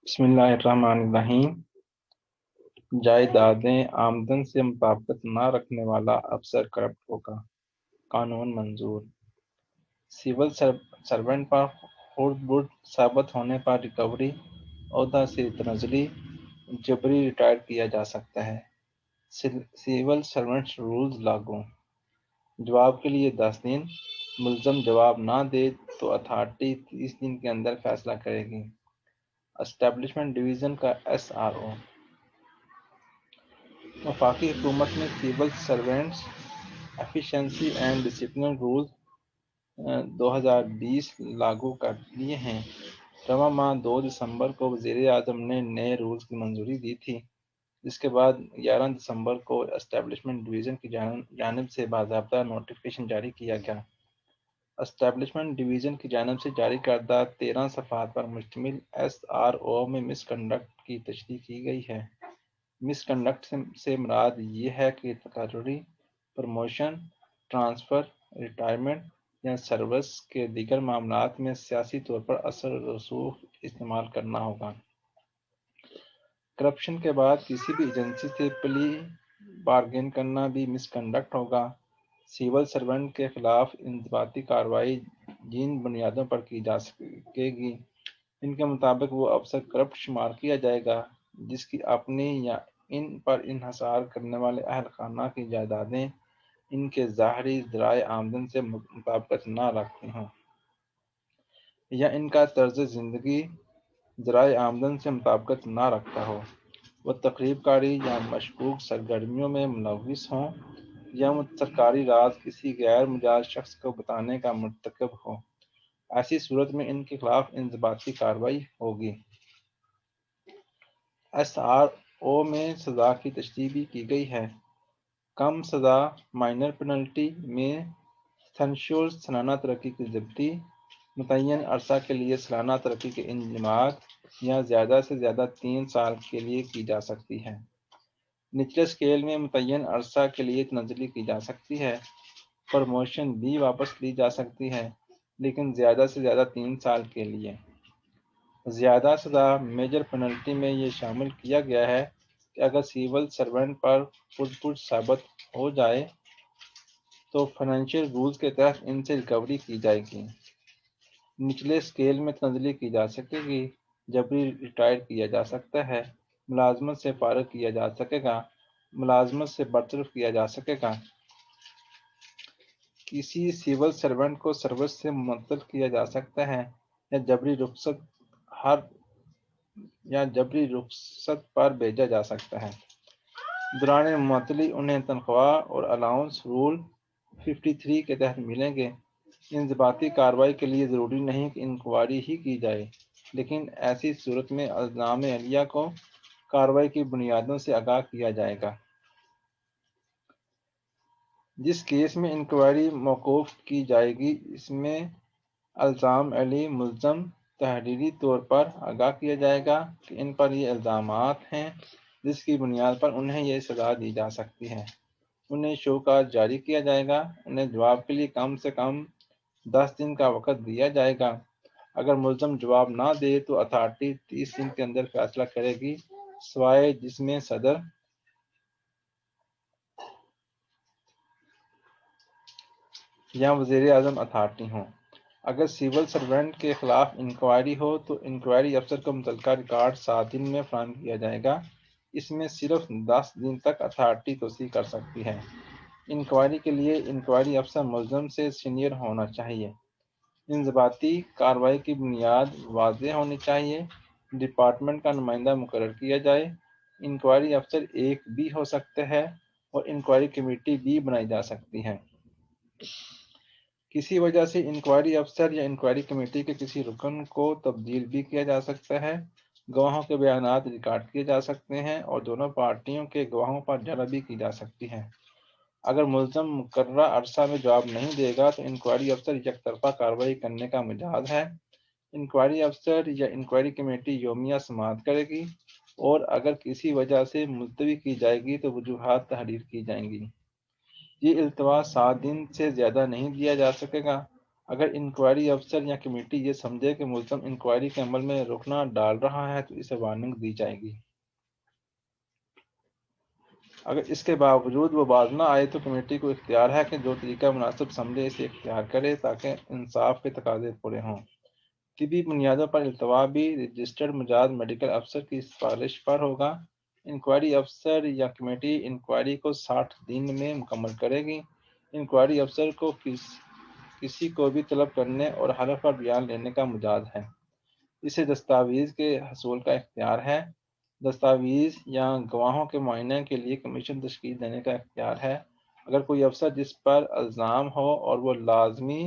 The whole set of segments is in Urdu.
بسم اللہ الرحمن الرحیم۔ جائیدادیں آمدن سے مطابقت نہ رکھنے والا افسر کرپٹ ہوگا، قانون منظور۔ سول سرونٹ پر خرد برد ثابت ہونے پر ریکوری، عہدہ سے تنزلی، جبری ریٹائر کیا جا سکتا ہے۔ سول سرونٹس رولز لاگو۔ جواب کے لیے 10 دن، ملزم جواب نہ دے تو اتھارٹی 30 دن کے اندر فیصلہ کرے گی۔ اسٹیبلشمنٹ ڈویژن کا SRO۔ وفاقی حکومت نے civil servants efficiency and discipline rules 2020 لاگو کر لیے ہیں۔ رواں ماہ 2 دسمبر کو وزیر اعظم نے نئے رولز کی منظوری دی تھی، جس کے بعد 11 دسمبر کو اسٹیبلشمنٹ ڈویژن کی جانب سے باضابطہ نوٹیفکیشن جاری کیا گیا۔ اسٹیبلشمنٹ ڈویژن کی جانب سے جاری کردہ 13 صفحات پر مشتمل SRO میں مس کنڈکٹ کی تشریح کی گئی ہے۔ مس کنڈکٹ سے مراد یہ ہے کہ تقرری، پروموشن، ٹرانسفر، ریٹائرمنٹ یا سروس کے دیگر معاملات میں سیاسی طور پر اثر و رسوخ استعمال کرنا ہوگا۔ کرپشن کے بعد کسی بھی ایجنسی سے پلی بارگین کرنا بھی مس کنڈکٹ ہوگا۔ سول سرونٹ کے خلاف انضباطی کارروائی جن بنیادوں پر کی جا سکے گی، ان کے مطابق وہ افسر کرپٹ شمار کیا جائے گا جس کی اپنی یا ان پر انحصار کرنے والے اہل خانہ کی جائیدادیں ان کے ظاہری ذرائع آمدن سے مطابقت نہ رکھتی ہوں، یا ان کا طرز زندگی ذرائع آمدن سے مطابقت نہ رکھتا ہو، وہ تخریب کاری یا مشکوک سرگرمیوں میں ملوث ہوں، یا وہ سرکاری راز کسی غیر مجاز شخص کو بتانے کا مرتکب ہو۔ ایسی صورت میں ان کے خلاف انضباطی کارروائی ہوگی۔ SRO میں سزا کی تشریح بھی کی گئی ہے۔ کم سزا مائنر پینلٹی میں تھنشول سالانہ ترقی کی ضبطی، متعین عرصہ کے لیے سالانہ ترقی کے انضمام یا زیادہ سے زیادہ 3 سال کے لیے کی جا سکتی ہے۔ نچلے اسکیل میں متعین عرصہ کے لیے تنزلی کی جا سکتی ہے۔ پروموشن بھی واپس لی جا سکتی ہے، لیکن زیادہ سے زیادہ 3 سال کے لیے۔ زیادہ سزا میجر پینلٹی میں یہ شامل کیا گیا ہے کہ اگر سول سرونٹ پر خرد برد ثابت ہو جائے تو فائنینشیل رولز کے تحت ان سے ریکوری کی جائے گی۔ نچلے اسکیل میں تنزلی کی جا سکے گی، جبری ریٹائر کیا جا سکتا ہے، ملازمت سے فارغ کیا جا سکے گا، ملازمت سے برطرف کیا جا سکے گا، کسی سول سرونٹ کو سروس سے معطل کیا جا سکتا ہے، یا جبری رخصت پر بھیجا جا سکتا ہے۔ دوران معطلی انہیں تنخواہ اور الاؤنس رول 53 کے تحت ملیں گے۔ انضباطی کارروائی کے لیے ضروری نہیں کہ انکوائری ہی کی جائے، لیکن ایسی صورت میں الزام علیہ کو کارروائی کی بنیادوں سے آگاہ کیا جائے گا۔ جس کیس میں انکوائری موقوف کی جائے گی، اس میں الزام علی ملزم تحریری طور پر آگاہ کیا جائے گا کہ ان پر یہ الزامات ہیں جس کی بنیاد پر انہیں یہ سزا دی جا سکتی ہے۔ انہیں شوکاز جاری کیا جائے گا۔ انہیں جواب کے لیے کم سے کم 10 دن کا وقت دیا جائے گا۔ اگر ملزم جواب نہ دے تو اتھارٹی 30 دن کے اندر فیصلہ کرے گی، سوائے جس میں صدر یا وزیر اعظم اتھارٹی ہوں۔ اگر سول سرونٹ کے خلاف انکوائری ہو تو انکوائری افسر کو متعلقہ ریکارڈ 7 دن میں فراہم کیا جائے گا۔ اس میں صرف 10 دن تک اتھارٹی توسیع کر سکتی ہے۔ انکوائری کے لیے انکوائری افسر ملزم سے سینئر ہونا چاہیے۔ انضباطی کارروائی کی بنیاد واضح ہونی چاہیے۔ ڈپارٹمنٹ کا نمائندہ مقرر کیا جائے۔ انکوائری افسر ایک بھی ہو سکتے ہیں اور انکوائری کمیٹی بھی بنائی جا سکتی ہے۔ کسی وجہ سے انکوائری افسر یا انکوائری کمیٹی کے کسی رکن کو تبدیل بھی کیا جا سکتا ہے۔ گواہوں کے بیانات ریکارڈ کیے جا سکتے ہیں اور دونوں پارٹیوں کے گواہوں پر جلدی کی جا سکتی ہے۔ اگر ملزم مقررہ عرصہ میں جواب نہیں دے گا تو انکوائری افسر یک طرفہ کارروائی کرنے کا مجاز ہے۔ انکوائری افسر یا انکوائری کمیٹی یومیہ سماعت کرے گی اور اگر کسی وجہ سے ملتوی کی جائے گی تو وجوہات تحریر کی جائیں گی۔ یہ التوا 7 دن سے زیادہ نہیں دیا جا سکے گا۔ اگر انکوائری افسر یا کمیٹی یہ سمجھے کہ ملزم انکوائری کے عمل میں رکنا ڈال رہا ہے تو اسے وارننگ دی جائے گی۔ اگر اس کے باوجود وہ باز نہ آئے تو کمیٹی کو اختیار ہے کہ جو طریقہ مناسب سمجھے اسے اختیار کرے تاکہ انصاف کے تقاضے پورے ہوں۔ طبی بنیادوں پر التوا بھی رجسٹرڈ مجاز میڈیکل افسر کی سفارش پر ہوگا۔ انکوائری افسر یا کمیٹی انکوائری کو 60 دن میں مکمل کرے گی۔ انکوائری افسر کو کسی کو بھی طلب کرنے اور حلف پر بیان لینے کا مجاز ہے۔ اسے دستاویز کے حصول کا اختیار ہے۔ دستاویز یا گواہوں کے معائنے کے لیے کمیشن تشکیل دینے کا اختیار ہے۔ اگر کوئی افسر جس پر الزام ہو اور وہ لازمی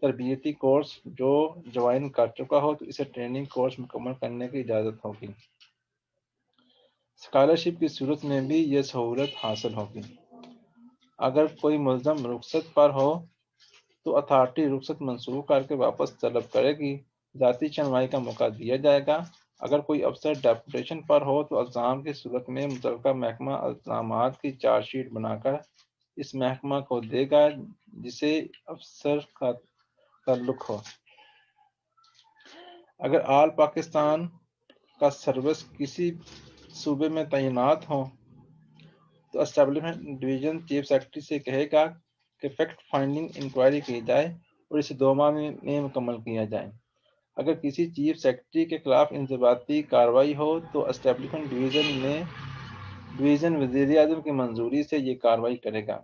تربیتی کورس جو جوائن کر چکا ہو تو اسے ٹریننگ کورس مکمل کرنے کی اجازت ہوگی۔ اسکالرشپ کی صورت میں بھی یہ سہولت حاصل ہوگی۔ اگر کوئی ملزم رخصت پر ہو تو اتھارٹی رخصت منسوخ کر کے واپس طلب کرے گی۔ ذاتی شنوائی کا موقع دیا جائے گا۔ اگر کوئی افسر ڈیپوٹیشن پر ہو تو الزام کی صورت میں متعلقہ محکمہ الزامات کی چارج شیٹ بنا کر اس محکمہ کو دے گا جسے افسر کا تعلق ہو۔ اگر آل پاکستان کا سروس کسی صوبے میں تعینات ہوں تو اسٹیبلشمنٹ ڈویژن چیف سیکرٹری سے کہے گا کہ فیکٹ فائنڈنگ انکوائری کی جائے اور اسے 2 ماہ میں مکمل کیا جائے۔ اگر کسی چیف سیکرٹری کے خلاف انضباطی کارروائی ہو تو اسٹیبلشمنٹ ڈویژن وزیر اعظم کی منظوری سے یہ کارروائی کرے گا۔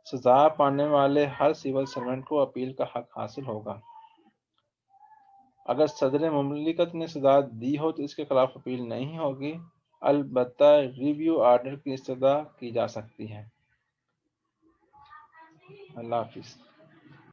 سزا پانے والے ہر سول سرونٹ کو اپیل کا حق حاصل ہوگا۔ اگر صدر مملکت نے سزا دی ہو تو اس کے خلاف اپیل نہیں ہوگی، البتہ ریویو آرڈر کی استدعا کی جا سکتی ہے۔ اللہ حافظ۔